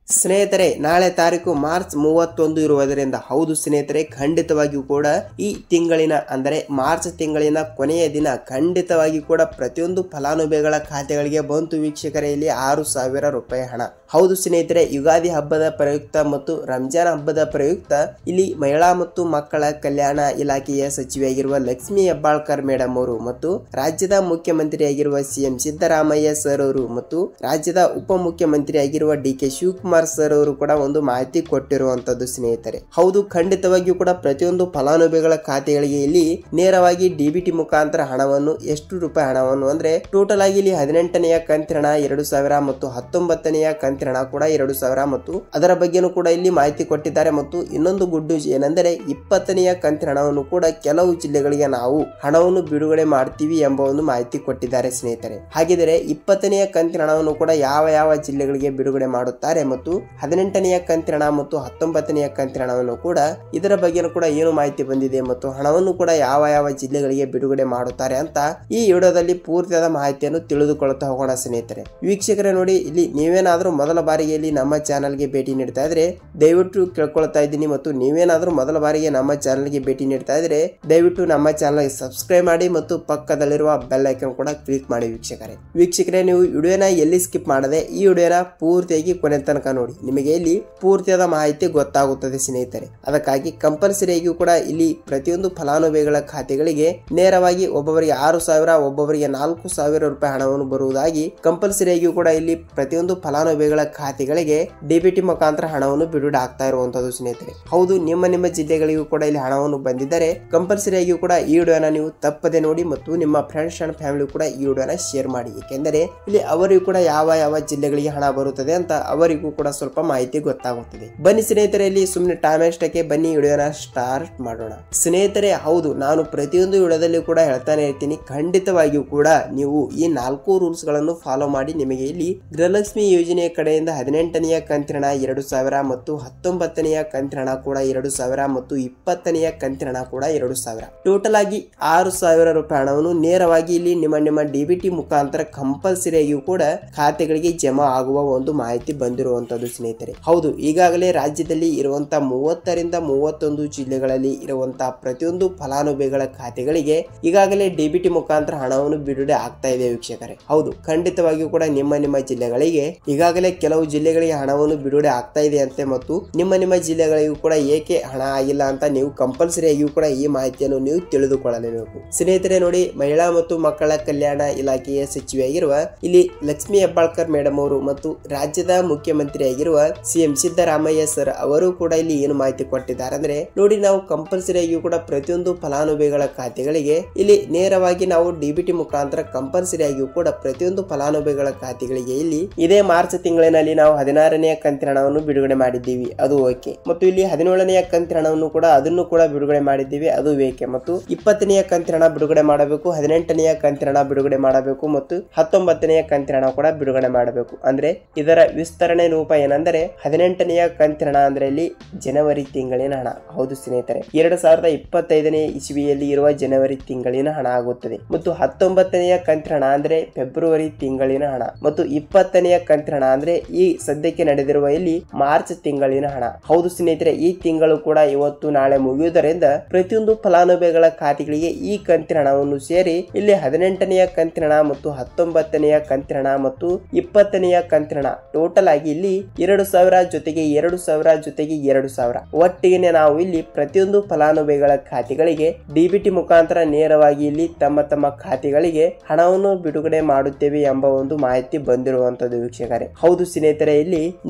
ಸ್ನೇಹಿತರೆ, ನಾಳೆ ತಾರೀಕು ಮಾರ್ಚ್ 31 ಇರುವುದರಿಂದ ಹೌದು ಸ್ನೇಹಿತರೆ, ಖಂಡಿತವಾಗಿಯೂ ಕೂಡ ಈ ತಿಂಗಳಿನ ಅಂದರೆ ಮಾರ್ಚ್ ತಿಂಗಳಿನ ಕೊನೆಯ ದಿನ ಖಂಡಿತವಾಗಿ ಕೂಡ ಪ್ರತಿಯೊಂದು ಫಲಾನುಭವಿಗಳ ಖಾತೆಗಳಿಗೆ ಬಂತು ವೀಕ್ಷಕರೇ ಇಲ್ಲಿ 6,000 ರೂಪಾಯಿ ಹಣ. ಹೌದು ಸ್ನೇಹಿತರೆ, ಯುಗಾದಿ ಹಬ್ಬದ ಪ್ರಯುಕ್ತ ಮತ್ತು ರಂಜಾನ್ ಹಬ್ಬದ ಪ್ರಯುಕ್ತ ಇಲ್ಲಿ ಮಹಿಳಾ ಮತ್ತು ಮಕ್ಕಳ ಕಲ್ಯಾಣ ಇಲಾಖೆಯ ಸಚಿವೆಯಾಗಿರುವ ಲಕ್ಷ್ಮಿ ಹೆಬ್ಬಾಳ್ಕರ್ ಮೇಡಮ್ ಅವರು ಮತ್ತು ರಾಜ್ಯದ ಮುಖ್ಯಮಂತ್ರಿಯಾಗಿರುವ ಸಿಎಂ ಸಿದ್ದರಾಮಯ್ಯ ಸರ್ ಅವರು ಮತ್ತು ರಾಜ್ಯದ ಉಪಮುಖ್ಯಮಂತ್ರಿಯಾಗಿರುವ ಡಿ.ಕೆ. ಶಿವಕುಮಾರ್ ಸರ್ ಅವರು ಕೂಡ ಒಂದು ಮಾಹಿತಿ ಕೊಟ್ಟಿರುವಂತದ್ದು ಸ್ನೇಹಿತರೆ. ಹೌದು, ಖಂಡಿತವಾಗಿಯೂ ಕೂಡ ಪ್ರತಿಯೊಂದು ಫಲಾನುಭವಿಗಳ ಖಾತೆಗಳಿಗೆ ಇಲ್ಲಿ ನೇರವಾಗಿ ಡಿಬಿಟಿ ಮುಖಾಂತರ ಹಣವನ್ನು ಎಷ್ಟು ರೂಪಾಯಿ ಹಣವನ್ನು ಅಂದ್ರೆ ಟೋಟಲ್ ಆಗಿ ಇಲ್ಲಿ 18ನೆಯ ಕಂತಿನ 2,000 ಮತ್ತು 19ನೆಯ ಕಂತಿನ ಕೂಡ 2,000 ಮತ್ತು ಅದರ ಬಗ್ಗೆನೂ ಕೂಡ ಇಲ್ಲಿ ಮಾಹಿತಿ ಕೊಟ್ಟಿದ್ದಾರೆ. ಮತ್ತು ಇನ್ನೊಂದು ಗುಡ್ ನ್ಯೂಸ್ ಏನೆಂದರೆ 20ನೆಯ ಕಂತಿನ ಹಣವನ್ನು ಕೂಡ ಕೆಲವು ಜಿಲ್ಲೆಗಳಿಗೆ ನಾವು ಹಣವನ್ನು ಬಿಡುಗಡೆ ಮಾಡ್ತೀವಿ ಎಂಬ ಒಂದು ಮಾಹಿತಿ ಕೊಟ್ಟಿದ್ದಾರೆ ಸ್ನೇಹಿತರೆ. ಹಾಗಿದ್ರೆ 20ನೆಯ ಕಂತಿನ ಹಣವನ್ನು ಕೂಡ ಯಾವ ಯಾವ ಜಿಲ್ಲೆಗಳಿಗೆ ಬಿಡುಗಡೆ ಮಾಡುತ್ತಾರೆ ಮತ್ತು 18ನೆಯ ಕಂತಿನ ಮತ್ತು 19ನೆಯ ಕಂತಿನ ಹಣವನ್ನು ಕೂಡ ಇದರ ಬಗ್ಗೆನೂ ಕೂಡ ಏನು ಮಾಹಿತಿ ಬಂದಿದೆ ಮತ್ತು ಹಣವನ್ನು ಕೂಡ ಯಾವ ಯಾವ ಜಿಲ್ಲೆಗಳಿಗೆ ಬಿಡುಗಡೆ ಮಾಡುತ್ತಾರೆ ಅಂತ ಈ ವಿಡಿಯೋದಲ್ಲಿ ಪೂರ್ತಿಯಾದ ಮಾಹಿತಿಯನ್ನು ತಿಳಿದುಕೊಳ್ಳುತ್ತಾ ಹೋಗೋಣ ಸ್ನೇಹಿತರೆ. ವೀಕ್ಷಕರೇ ನೋಡಿ, ಇಲ್ಲಿ ನೀವೇನಾದ್ರೂ ಮೊದಲ ಬಾರಿಗೆ ಇಲ್ಲಿ ನಮ್ಮ ಚಾನಲ್ಗೆ ಭೇಟಿ ನೀಡ್ತಾ ಇದ್ರೆ ದಯವಿಟ್ಟು ಕೇಳ್ಕೊಳ್ತಾ ಇದ್ದೀನಿ ಮತ್ತು ನೀವೇನಾದ್ರೂ ಮೊದಲ ಬಾರಿಗೆ ನಮ್ಮ ಚಾನಲ್ಗೆ ಭೇಟಿ ನೀಡ್ತಾ ಇದ್ರೆ ದಯವಿಟ್ಟು ನಮ್ಮ ಚಾನಲ್ಗೆ ಸಬ್ಸ್ಕ್ರೈಬ್ ಮಾಡಿ ಮತ್ತು ಪಕ್ಕದಲ್ಲಿರುವ ಬೆಲ್ ಐಕಾನ್ ಕೂಡ ಕ್ಲಿಕ್ ಮಾಡಿ ವೀಕ್ಷಕರೇ. ನೀವು ವಿಡಿಯೋನ ಎಲ್ಲಿ ಸ್ಕಿಪ್ ಮಾಡದೆ ಈ ವಿಡಿಯೋನ ಪೂರ್ತಿಯಾಗಿ ಕೊನೆ ತನಕ ನೋಡಿ, ನಿಮಗೆ ಇಲ್ಲಿ ಪೂರ್ತಿಯಾದ ಮಾಹಿತಿ ಗೊತ್ತಾಗುತ್ತದೆ ಸ್ನೇಹಿತರೆ. ಅದಕ್ಕಾಗಿ ಕಂಪಲ್ಸರಿಯಾಗಿಯೂ ಕೂಡ ಇಲ್ಲಿ ಪ್ರತಿಯೊಂದು ಫಲಾನುಭವಿಗಳ ಖಾತೆಗಳಿಗೆ ನೇರವಾಗಿ ಒಬ್ಬೊಬ್ಬರಿಗೆ 6,000 ಒಬ್ಬೊಬ್ಬರಿಗೆ 4,000 ರೂಪಾಯಿ ಹಣವನ್ನು ಬರುವುದಾಗಿ ಕಂಪಲ್ಸರಿಯಾಗಿಯೂ ಕೂಡ ಇಲ್ಲಿ ಪ್ರತಿಯೊಂದು ಫಲಾನುಭವಿಗಳ ಖಾತೆಗಳಿಗೆ ಡಿಬಿಟಿ ಮುಖಾಂತರ ಹಣವನ್ನು ಬಿಡುಗಡೆ ಆಗ್ತಾ ಇರುವಂತದ್ದು ಸ್ನೇಹಿತರೆ. ಹೌದು, ನಿಮ್ಮ ಜಿಲ್ಲೆಗಳಿಗೂ ಕೂಡ ಇಲ್ಲಿ ಹಣವನ್ನು ಬಂದಿದ್ದರೆ ಕಂಪಲ್ಸರಿಯಾಗಿಯೂ ಕೂಡ ಈ ವಿಡಿಯೋನ ನೀವು ತಪ್ಪದೆ ನೋಡಿ ಮತ್ತು ನಿಮ್ಮ ಫ್ರೆಂಡ್ಸ್ ಅಂಡ್ ಫ್ಯಾಮಿಲಿ ಕೂಡ ಈ ವಿಡಿಯೋನ ಶೇರ್ ಮಾಡಿ. ಏಕೆಂದರೆ ಇಲ್ಲಿ ಅವರಿಗೂ ಕೂಡ ಯಾವ ಯಾವ ಜಿಲ್ಲೆಗಳಿಗೆ ಹಣ ಬರುತ್ತದೆ ಅಂತ ಅವರಿಗೂ ಕೂಡ ಸ್ವಲ್ಪ ಮಾಹಿತಿ ಗೊತ್ತಾಗುತ್ತದೆ. ಬನ್ನಿ ಸ್ನೇಹಿತರೆ, ಇಲ್ಲಿ ಸುಮ್ಮನೆ ಟೈಮ್ ಅಷ್ಟಕ್ಕೆ ಬನ್ನಿ ವಿಡಿಯೋನ ಸ್ಟಾರ್ಟ್ ಮಾಡೋಣ ಸ್ನೇಹಿತರೆ. ಹೌದು, ನಾನು ಪ್ರತಿಯೊಂದು ವಿಡಿಯೋದಲ್ಲಿ ಕೂಡ ಹೇಳ್ತಾನೆ ಇರ್ತೀನಿ, ಖಂಡಿತವಾಗಿಯೂ ಕೂಡ ನೀವು ಈ 4 ರೂಲ್ಸ್ ಗಳನ್ನು ಫಾಲೋ ಮಾಡಿ ನಿಮಗೆ ಇಲ್ಲಿ ಗೃಹಲಕ್ಷ್ಮಿ ಯೋಜನೆಯ ಕಡೆಯಿಂದ 18ನೆಯ ಕಂತಿನ 2,000 ಮತ್ತು 19ನೆಯ ಕಂತಿನ ಕೂಡ 2,000 ಮತ್ತು 20ನೆಯ ಕಂತಿನ ಕೂಡ 2,000 ಟೋಟಲ್ ಆಗಿ 6,000 ರೂಪಾಯಿ ಹಣವನ್ನು ನೇರವಾಗಿ ಇಲ್ಲಿ ನಿಮ್ಮ ಡಿಬಿಟಿ ಮುಖಾಂತರ ಕಂಪಲ್ಸರಿಯಾಗಿಯೂ ಕೂಡ ಖಾತೆಗಳಿಗೆ ಜಮಾ ಆಗುವ ಒಂದು ಮಾಹಿತಿ ಬಂದಿರುವಂತದ್ದು ಸ್ನೇಹಿತರೆ. ಹೌದು, ಈಗಾಗಲೇ ರಾಜ್ಯದಲ್ಲಿ ಇರುವಂತಹ 30 ರಿಂದ 31 ಜಿಲ್ಲೆಗಳಲ್ಲಿ ಇರುವಂತಹ ಪ್ರತಿಯೊಂದು ಫಲಾನುಭವಿಗಳ ಖಾತೆಗಳಿಗೆ ಈಗಾಗಲೇ ಡಿಬಿಟಿ ಮುಖಾಂತರ ಹಣವನ್ನು ಬಿಡುಗಡೆ ಆಗ್ತಾ ಇದೆ ವೀಕ್ಷಕರೇ. ಹೌದು, ಖಂಡಿತವಾಗಿಯೂ ಕೂಡ ನಿಮ್ಮ ಜಿಲ್ಲೆಗಳಿಗೆ ಈಗಾಗಲೇ ಕೆಲವು ಜಿಲ್ಲೆಗಳಿಗೆ ಹಣವನ್ನು ಬಿಡುಗಡೆ ಆಗ್ತಾ ಇದೆ ಅಂತೆ ಮತ್ತು ನಿಮ್ಮ ಜಿಲ್ಲೆಗಳಿಗೂ ಕೂಡ ಏಕೆ ಹಣ ಆಗಿಲ್ಲ ಅಂತ ನೀವು ಕಂಪಲ್ಸರಿಯಾಗಿಯೂ ಕೂಡ ಈ ಮಾಹಿತಿಯನ್ನು ನೀವು ತಿಳಿದುಕೊಳ್ಳಲೇಬೇಕು ಸ್ನೇಹಿತರೆ. ನೋಡಿ, ಮಹಿಳಾ ಮತ್ತು ಮಕ್ಕಳ ಕಲ್ಯಾಣ ಇಲಾಖೆಯ ಸಚಿವೆಯಾಗಿರುವ ಇಲ್ಲಿ ಲಕ್ಷ್ಮಿ ಹೆಬ್ಬಾಳ್ಕರ್ ಮೇಡಮ್ ಅವರು ಮತ್ತು ರಾಜ್ಯದ ಮುಖ್ಯಮಂತ್ರಿಯಾಗಿರುವ ಸಿಎಂ ಸಿದ್ದರಾಮಯ್ಯ ಸರ್ ಅವರು ಕೂಡ ಇಲ್ಲಿ ಏನು ಮಾಹಿತಿ ಕೊಟ್ಟಿದ್ದಾರೆ ಅಂದ್ರೆ ನೋಡಿ, ನಾವು ಕಂಪಲ್ಸರಿಯಾಗಿಯೂ ಕೂಡ ಪ್ರತಿಯೊಂದು ಫಲಾನುಭವಿಗಳ ಖಾತೆಗಳಿಗೆ ಇಲ್ಲಿ ನೇರವಾಗಿ ನಾವು ಡಿಬಿಟಿ ಮುಖಾಂತರ ಕಂಪಲ್ಸರಿಯಾಗಿಯೂ ಕೂಡ ಪ್ರತಿಯೊಂದು ಫಲಾನುಭವಿಗಳ ಖಾತೆಗಳಿಗೆ ಇಲ್ಲಿ ಇದೇ ಮಾರ್ಚ್ ತಿಂಗಳಿನಲ್ಲಿ ನಾವು 16ನೆಯ ಕಂತಿನ ಹಣವನ್ನು ಬಿಡುಗಡೆ ಮಾಡಿದ್ದೀವಿ, ಅದು ಓಕೆ. ಮತ್ತು ಇಲ್ಲಿ 17ನೆಯ ಕಂತಿನ ಹಣವನ್ನು ಕೂಡ ಅದನ್ನು ಕೂಡ ಬಿಡುಗಡೆ ಮಾಡಿದ್ದೀವಿ, ಅದು ಓಕೆ. ಮತ್ತು 20ನೆಯ ಕಂತಿನ ಹಣ ಬಿಡುಗಡೆ ಮಾಡಬೇಕು, 18ನೆಯ ಕಂತಿನ ಹಣ ಬಿಡುಗಡೆ ಮಾಡಬೇಕು ಮತ್ತು 19ನೆಯ ಕಂತಿನ ಹಣ ಕೂಡ ಬಿಡುಗಡೆ ಮಾಡಬೇಕು. ಅಂದ್ರೆ ಇದರ ವಿಸ್ತರಣೆ ರೂಪ ಏನೆಂದರೆ 18ನೆಯ ಕಂತಿನ ಹಣ ಅಂದ್ರೆ ಇಲ್ಲಿ ಜನವರಿ ತಿಂಗಳಿನ ಹಣ. ಹೌದು ಸ್ನೇಹಿತರೆ, 2025ನೇ ಇಸವಿಯಲ್ಲಿ ಇರುವ ಜನವರಿ ತಿಂಗಳಿನ ಹಣ ಆಗುತ್ತದೆ. ಮತ್ತು 19ನೆಯ ಕಂತಿನ ಹಣ ಅಂದ್ರೆ ಫೆಬ್ರವರಿ ತಿಂಗಳಿನ ಹಣ ಮತ್ತು 20ನೆಯ ಕಂತಿನ ಹಣ ಅಂದ್ರೆ ಈ ಸದ್ಯಕ್ಕೆ ನಡೆದಿರುವ ಇಲ್ಲಿ ಮಾರ್ಚ್ ತಿಂಗಳಿನ ಹಣ. ಹೌದು ಸ್ನೇಹಿತರೆ, ಈ ತಿಂಗಳು ಕೂಡ ಇವತ್ತು ನಾಳೆ ಮುಗಿಯುವುದರಿಂದ ಪ್ರತಿಯೊಂದು ಫಲಾನುಭವಿಗಳ ಖಾತೆಗಳಿಗೆ ಈ ಕಂತಿನ ಹಣವನ್ನು ಸೇರಿ ಇಲ್ಲಿ 18ನೆಯ ಕಂತಿನ ಹಣ ಮತ್ತು 19ನೆಯ ಕಂತಿನ ಹಣ ಮತ್ತು 20ನೆಯ ಕಂತಿನ ಹಣ ಟೋಟಲ್ ಆಗಿ ಇಲ್ಲಿ 2,000 ಜೊತೆಗೆ 2,000 ಜೊತೆಗೆ 2,000 ಒಟ್ಟಿಗೆ ನಾವು ಇಲ್ಲಿ ಪ್ರತಿಯೊಂದು ಫಲಾನುಭವಿಗಳ ಖಾತೆಗಳಿಗೆ ಡಿಬಿಟಿ ಮುಖಾಂತರ ನೇರವಾಗಿ ಇಲ್ಲಿ ತಮ್ಮ ಖಾತೆಗಳಿಗೆ ಹಣವನ್ನು ಬಿಡುಗಡೆ ಮಾಡುತ್ತೇವೆ ಎಂಬ ಒಂದು ಮಾಹಿತಿ ಬಂದಿರುವಂತದ್ದು ವೀಕ್ಷಕರೇ. ಹೌದು ಸ್ನೇಹಿತರೆ, ಇಲ್ಲಿ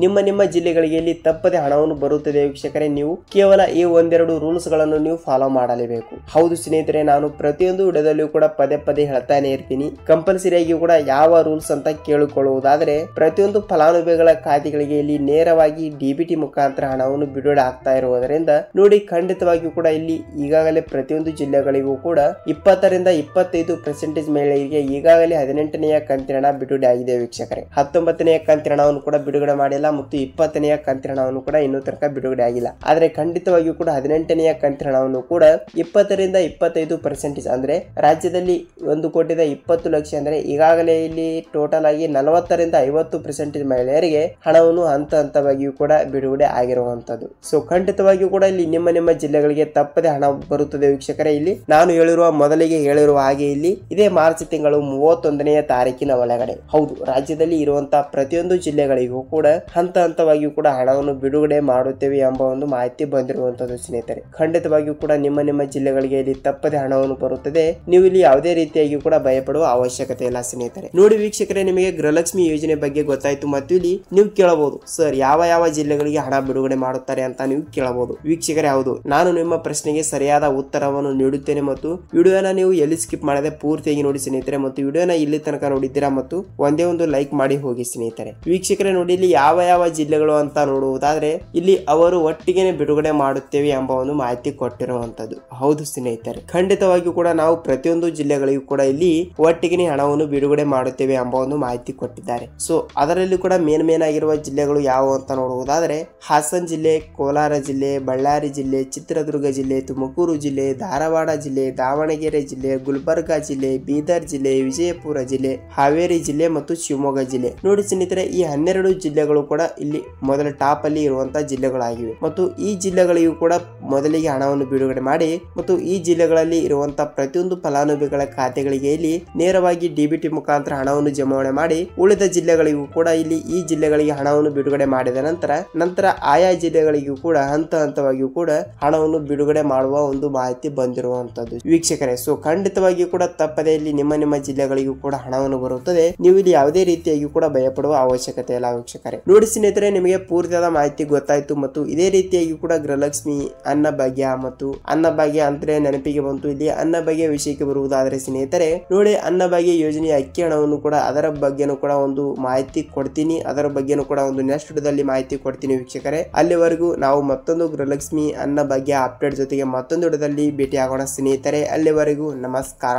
ನಿಮ್ಮ ಜಿಲ್ಲೆಗಳಿಗೆ ಇಲ್ಲಿ ತಪ್ಪದೆ ಹಣವನ್ನು ಬರುತ್ತದೆ ವೀಕ್ಷಕರೇ. ನೀವು ಕೇವಲ ಈ ಒಂದೆರಡು ರೂಲ್ಸ್ ಗಳನ್ನು ನೀವು ಫಾಲೋ ಮಾಡಲೇಬೇಕು. ಹೌದು ಸ್ನೇಹಿತರೆ, ನಾನು ಪ್ರತಿಯೊಂದು ವಿಡಿಯೋದಲ್ಲೂ ಕೂಡ ಪದೇ ಹೇಳ್ತಾನೆ ಇರ್ತೀನಿ, ಕಂಪಲ್ಸರಿಯಾಗಿ ಕೂಡ ಯಾವ ರೂಲ್ಸ್ ಅಂತ ಕೇಳಿಕೊಳ್ಳುವುದಾದ್ರೆ ಪ್ರತಿಯೊಂದು ಫಲಾನುಭವಿಗಳ ಖಾತೆಗಳಿಗೆ ಇಲ್ಲಿ ನೇರವಾಗಿ ಡಿಬಿಟಿ ಮುಖಾಂತರ ಹಣವನ್ನು ಬಿಡುಗಡೆ ಆಗ್ತಾ ಇರುವುದರಿಂದ ನೋಡಿ, ಖಂಡಿತವಾಗಿಯೂ ಕೂಡ ಇಲ್ಲಿ ಈಗಾಗಲೇ ಪ್ರತಿಯೊಂದು ಜಿಲ್ಲೆಗಳಿಗೂ ಕೂಡ 20 ರಿಂದ 25% ಮಹಿಳೆಯರಿಗೆ ಈಗಾಗಲೇ 18ನೆಯ ಕಂತಿನ ಹಣ ಬಿಡುಗಡೆ ಆಗಿದೆ ವೀಕ್ಷಕರೇ. 19ನೆಯ ಕಂತಿನ ಹಣವನ್ನು ಕೂಡ ಬಿಡುಗಡೆ ಮಾಡಿಲ್ಲ ಮತ್ತು 20ನೆಯ ಕಂತಿನ ಹಣವನ್ನು ಕೂಡ ಇನ್ನೂ ತನಕ ಬಿಡುಗಡೆ ಆಗಿಲ್ಲ. ಆದ್ರೆ ಖಂಡಿತವಾಗಿಯೂ ಕೂಡ 18ನೆಯ ಕಂತಿನ ಹಣವನ್ನು ಕೂಡ 20 ರಿಂದ 25% ಅಂದ್ರೆ ರಾಜ್ಯದಲ್ಲಿ 1,20,20,00,000 ಅಂದ್ರೆ ಈಗಾಗಲೇ ಇಲ್ಲಿ ಟೋಟಲ್ ಆಗಿ 40 ರಿಂದ 50% ಮಹಿಳೆಯರಿಗೆ ಹಣವನ್ನು ಹಣವನ್ನು ಹಂತ ಹಂತವಾಗಿಯೂ ಕೂಡ ಬಿಡುಗಡೆ ಆಗಿರುವಂತದ್ದು. ಸೊ ಖಂಡಿತವಾಗಿಯೂ ಕೂಡ ಇಲ್ಲಿ ನಿಮ್ಮ ಜಿಲ್ಲೆಗಳಿಗೆ ತಪ್ಪದೆ ಹಣ ಬರುತ್ತದೆ ವೀಕ್ಷಕರೇ. ಇಲ್ಲಿ ನಾನು ಮೊದಲಿಗೆ ಹೇಳಿರುವ ಹಾಗೆ ಇಲ್ಲಿ ಇದೇ ಮಾರ್ಚ್ ತಿಂಗಳು 31ನೇ ತಾರೀಕಿನ ಒಳಗಡೆ ಹೌದು ರಾಜ್ಯದಲ್ಲಿ ಇರುವಂತಹ ಪ್ರತಿಯೊಂದು ಜಿಲ್ಲೆಗಳಿಗೂ ಕೂಡ ಹಂತ ಹಂತವಾಗಿಯೂ ಕೂಡ ಹಣವನ್ನು ಬಿಡುಗಡೆ ಮಾಡುತ್ತೇವೆ ಎಂಬ ಒಂದು ಮಾಹಿತಿ ಬಂದಿರುವಂತದ್ದು ಸ್ನೇಹಿತರೆ. ಖಂಡಿತವಾಗಿಯೂ ಕೂಡ ನಿಮ್ಮ ಜಿಲ್ಲೆಗಳಿಗೆ ಇಲ್ಲಿ ತಪ್ಪದೆ ಹಣವನ್ನು ಬರುತ್ತದೆ. ನೀವು ಇಲ್ಲಿ ಯಾವುದೇ ರೀತಿಯಾಗಿ ಕೂಡ ಭಯಪಡುವ ಅವಶ್ಯಕತೆ ಇಲ್ಲ ಸ್ನೇಹಿತರೆ. ನೋಡಿ ವೀಕ್ಷಕರೇ, ನಿಮಗೆ ಗೃಹಲಕ್ಷ್ಮಿ ಯೋಜನೆ ಬಗ್ಗೆ ಗೊತ್ತಾಯ್ತು ಮತ್ತು ಇಲ್ಲಿ ನೀವು ಕೇಳಬಹುದು ಸರ್ ಯಾವ ಜಿಲ್ಲೆಗಳಿಗೆ ಹಣ ಬಿಡುಗಡೆ ಮಾಡುತ್ತಾರೆ ಅಂತ ನೀವು ಕೇಳಬಹುದು. ವೀಕ್ಷಕರೇ, ಹೌದು, ನಾನು ನಿಮ್ಮ ಪ್ರಶ್ನೆಗೆ ಸರಿಯಾದ ಉತ್ತರವನ್ನು ನೀಡುತ್ತೇನೆ ಮತ್ತು ವಿಡಿಯೋನ ನೀವು ಎಲ್ಲಿ ಸ್ಕಿಪ್ ಮಾಡದೆ ಪೂರ್ತಿಯಾಗಿ ನೋಡಿ ಸ್ನೇಹಿತರೆ. ಮತ್ತು ವಿಡಿಯೋನ ಇಲ್ಲಿ ತನಕ ನೋಡಿದ್ದೀರಾ ಮತ್ತು ಒಂದೇ ಒಂದು ಲೈಕ್ ಮಾಡಿ ಹೋಗಿ ಸ್ನೇಹಿತರೆ. ವೀಕ್ಷಕರೇ ನೋಡಿ, ಇಲ್ಲಿ ಯಾವ ಜಿಲ್ಲೆಗಳು ಅಂತ ನೋಡುವುದಾದ್ರೆ ಇಲ್ಲಿ ಅವರು ಒಟ್ಟಿಗೆ ಬಿಡುಗಡೆ ಮಾಡುತ್ತೇವೆ ಎಂಬ ಒಂದು ಮಾಹಿತಿ ಕೊಟ್ಟಿರುವಂತದ್ದು. ಹೌದು ಸ್ನೇಹಿತರೆ, ಖಂಡಿತವಾಗಿಯೂ ಕೂಡ ನಾವು ಪ್ರತಿಯೊಂದು ಜಿಲ್ಲೆಗಳಿಗೂ ಕೂಡ ಇಲ್ಲಿ ಒಟ್ಟಿಗೆ ಹಣವನ್ನು ಬಿಡುಗಡೆ ಮಾಡುತ್ತೇವೆ ಎಂಬ ಒಂದು ಮಾಹಿತಿ ಕೊಟ್ಟಿದ್ದಾರೆ. ಸೊ ಅದರಲ್ಲಿ ಕೂಡ ಮೇನ್ ಆಗಿರುವ ಜಿಲ್ಲೆಗಳು ಯಾವ ಅಂತ ನೋಡುವುದಾದ್ರೆ ಹಾಸನ ಜಿಲ್ಲೆ, ಕೋಲಾರ ಜಿಲ್ಲೆ, ಬಳ್ಳಾರಿ ಜಿಲ್ಲೆ, ಚಿತ್ರದುರ್ಗ ಜಿಲ್ಲೆ, ತುಮಕೂರು ಜಿಲ್ಲೆ, ಧಾರವಾಡ ಜಿಲ್ಲೆ, ದಾವಣಗೆರೆ ಜಿಲ್ಲೆ, ಗುಲ್ಬರ್ಗಾ ಜಿಲ್ಲೆ, ಬೀದರ್ ಜಿಲ್ಲೆ, ವಿಜಯಪುರ ಜಿಲ್ಲೆ, ಹಾವೇರಿ ಜಿಲ್ಲೆ ಮತ್ತು ಶಿವಮೊಗ್ಗ ಜಿಲ್ಲೆ. ನೋಡಿ ಸ್ನೇಹಿತರೆ, ಈ 12 ಜಿಲ್ಲೆಗಳು ಕೂಡ ಇಲ್ಲಿ ಮೊದಲ ಟಾಪ್ ಅಲ್ಲಿ ಇರುವಂತಹ ಜಿಲ್ಲೆಗಳಾಗಿವೆ ಮತ್ತು ಈ ಜಿಲ್ಲೆಗಳಿಗೂ ಕೂಡ ಮೊದಲಿಗೆ ಹಣವನ್ನು ಬಿಡುಗಡೆ ಮಾಡಿ ಮತ್ತು ಈ ಜಿಲ್ಲೆಗಳಲ್ಲಿ ಇರುವಂತಹ ಪ್ರತಿಯೊಂದು ಫಲಾನುಭವಿಗಳ ಖಾತೆಗಳಿಗೆ ಇಲ್ಲಿ ನೇರವಾಗಿ ಡಿಬಿಟಿ ಮುಖಾಂತರ ಹಣವನ್ನು ಜಮಾವಣೆ ಮಾಡಿ ಉಳಿದ ಜಿಲ್ಲೆಗಳಿಗೂ ಕೂಡ ಇಲ್ಲಿ ಈ ಜಿಲ್ಲೆಗಳಿಗೆ ಹಣವನ್ನು ಬಿಡುಗಡೆ ಮಾಡಿದ ನಂತರ ಆಯಾ ಜಿಲ್ಲೆಗಳಿಗೂ ಕೂಡ ಹಂತ ಹಂತವಾಗಿಯೂ ಕೂಡ ಹಣವನ್ನು ಬಿಡುಗಡೆ ಮಾಡುವ ಒಂದು ಮಾಹಿತಿ ಬಂದಿರುವಂತದ್ದು ವೀಕ್ಷಕರೇ. ಸೊ ಖಂಡಿತವಾಗಿಯೂ ಕೂಡ ತಪ್ಪದೆ ಇಲ್ಲಿ ನಿಮ್ಮ ಜಿಲ್ಲೆಗಳಿಗೂ ಕೂಡ ಹಣವನ್ನು ಬರುತ್ತದೆ. ನೀವು ಇಲ್ಲಿ ಯಾವುದೇ ರೀತಿಯಾಗಿ ಕೂಡ ಭಯಪಡುವ ಅವಶ್ಯಕತೆ ಇಲ್ಲ ವೀಕ್ಷಕರೇ. ನೋಡಿ ಸ್ನೇಹಿತರೆ, ನಿಮಗೆ ಪೂರ್ತಿಯಾದ ಮಾಹಿತಿ ಗೊತ್ತಾಯ್ತು ಮತ್ತು ಇದೇ ರೀತಿಯಾಗಿ ಕೂಡ ಗೃಹಲಕ್ಷ್ಮಿ, ಅನ್ನಭಾಗ್ಯ ಮತ್ತು ಅನ್ನಭಾಗ್ಯ ಅಂದ್ರೆ ನೆನಪಿಗೆ ಬಂತು. ಇಲ್ಲಿ ಅನ್ನಭಾಗ್ಯ ವಿಷಯಕ್ಕೆ ಬರುವುದಾದ್ರೆ ಸ್ನೇಹಿತರೆ ನೋಡಿ, ಅನ್ನಭಾಗ್ಯ ಯೋಜನೆಯ ಅಕ್ಕಿ ಹಣವನ್ನು ಕೂಡ ಅದರ ಬಗ್ಗೆನೂ ಕೂಡ ಒಂದು ಮಾಹಿತಿ ಕೊಡ್ತೀನಿ. ಅದರ ಬಗ್ಗೆನೂ ಕೂಡ ಒಂದು ನೆಕ್ಸ್ಟ್ ವಿಡಿಯೋದಲ್ಲಿ ಮಾಹಿತಿ ಕೊಡ್ತೀನಿ ವೀಕ್ಷಕರೇ. ಅಲ್ಲಿವರೆಗೂ ನಾವು ಮತ್ತೊಂದು ಗೃಹಲಕ್ಷ್ಮಿ ಅನ್ನಭಾಗ್ಯ ಅಪ್ಡೇಟ್ ಜೊತೆಗೆ ಮತ್ತೊಂದು ವಿಡಿಯೋದಲ್ಲಿ ಭೇಟಿ ಆಗೋಣ ಸ್ನೇಹಿತರೆ. ಅಲ್ಲಿವರೆಗೂ ನಮಸ್ಕಾರ.